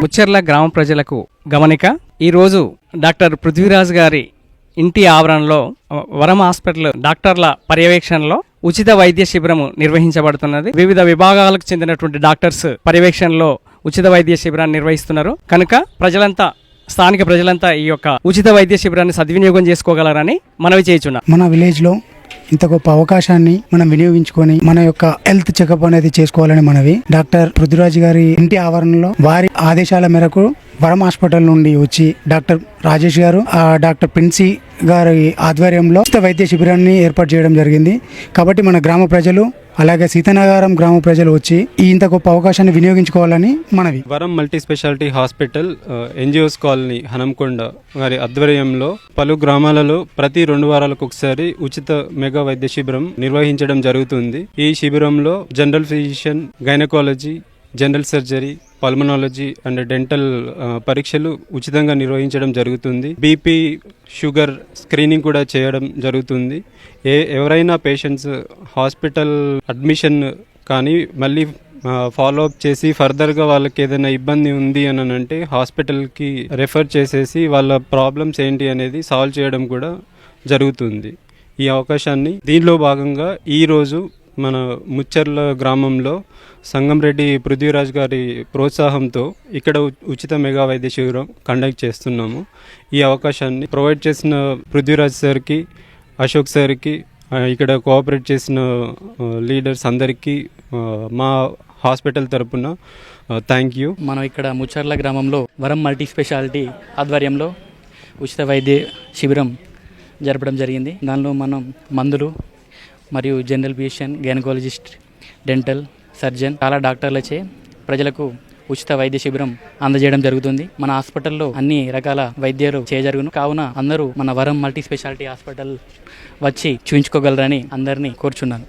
ముచ్చెర్ల గ్రామ ప్రజలకు గమనిక. ఈరోజు డాక్టర్ పృథ్వీరాజ్ గారి ఇంటి ఆవరణలో వరం హాస్పిటల్ డాక్టర్ల పర్యవేక్షణలో ఉచిత వైద్య శిబిరం నిర్వహించబడుతున్నది. వివిధ విభాగాలకు చెందినటువంటి డాక్టర్స్ పర్యవేక్షణలో ఉచిత వైద్య శిబిరాన్ని నిర్వహిస్తున్నారు. కనుక స్థానిక ప్రజలంతా ఈ యొక్క ఉచిత వైద్య శిబిరాన్ని సద్వినియోగం చేసుకోగలరని మనవి చేయుచున్నాం. మన విలేజ్ లో ఇంత గొప్ప అవకాశాన్ని మనం వినియోగించుకొని మన యొక్క హెల్త్ చెకప్ అనేది చేసుకోవాలని మనవి. డాక్టర్ పృథ్వీరాజ్ గారి ఇంటి ఆవరణలో వారి ఆదేశాల మేరకు వరం హాస్పిటల్ నుండి వచ్చి డాక్టర్ రాజేష్ గారు, డాక్టర్ ప్రిన్సీ గారి ఆధ్వర్యంలో ఉచిత వైద్య శిబిరాన్ని ఏర్పాటు చేయడం జరిగింది. కాబట్టి మన గ్రామ ప్రజలు అలాగే సీతానగరం గ్రామ ప్రజలు వచ్చి ఈ ఇంత గొప్ప అవకాశాన్ని వినియోగించుకోవాలని మనవి. వరం multi speciality hospital NGOs colony Hanamkonda వారి ఆధ్వర్యంలో పలు గ్రామాలలో ప్రతి 2 వారాలకు ఒకసారి ఉచిత మెగా వైద్య శిబిరం నిర్వహించడం జరుగుతుంది. ఈ శిబిరంలో general physician, gynaecology, general surgery, pulmonology and dental పరీక్షలు ఉచితంగా నిర్వహించడం జరుగుతుంది. బీపీ, షుగర్ స్క్రీనింగ్ కూడా చేయడం జరుగుతుంది. ఎవరైనా పేషెంట్స్ హాస్పిటల్ అడ్మిషన్ కానీ మళ్ళీ ఫాలో అప్ చేసి ఫర్దర్గా వాళ్ళకి ఏదైనా ఇబ్బంది ఉంది అని అంటే హాస్పిటల్కి రెఫర్ చేసేసి వాళ్ళ ప్రాబ్లమ్స్ ఏంటి అనేది సాల్వ్ చేయడం కూడా జరుగుతుంది. ఈ అవకాశాన్ని దీనిలో భాగంగా ఈరోజు మన ముచ్చెర్ల గ్రామంలో సంగంరెడ్డి పృథ్వీరాజ్ గారి ప్రోత్సాహంతో ఇక్కడ ఉచిత మెగా వైద్య శిబిరం కండక్ట్ చేస్తున్నాము. ఈ అవకాశాన్ని ప్రొవైడ్ చేసిన పృథ్వీరాజ్ సార్కి, అశోక్ సార్కి, ఇక్కడ కోఆపరేట్ చేసిన లీడర్స్ అందరికీ మా హాస్పిటల్ తరపున థ్యాంక్ యూ. మనం ఇక్కడ ముచ్చెర్ల గ్రామంలో వరం మల్టీ స్పెషాలిటీ ఆధ్వర్యంలో ఉచిత వైద్య శిబిరం జరపడం జరిగింది. దానిలో మనం మందులు మరియు general physician, gynaecologist, dental surgeon చాలా డాక్టర్లచే ప్రజలకు ఉచిత వైద్య శిబిరం అందజేయడం జరుగుతుంది. మన హాస్పిటల్లో అన్ని రకాల వైద్యాలు చేయజరుగును. కావున అందరూ మన వరం మల్టీ స్పెషాలిటీ హాస్పిటల్ వచ్చి చూయించుకోగలరని అందరినీ కోరుచున్నాను.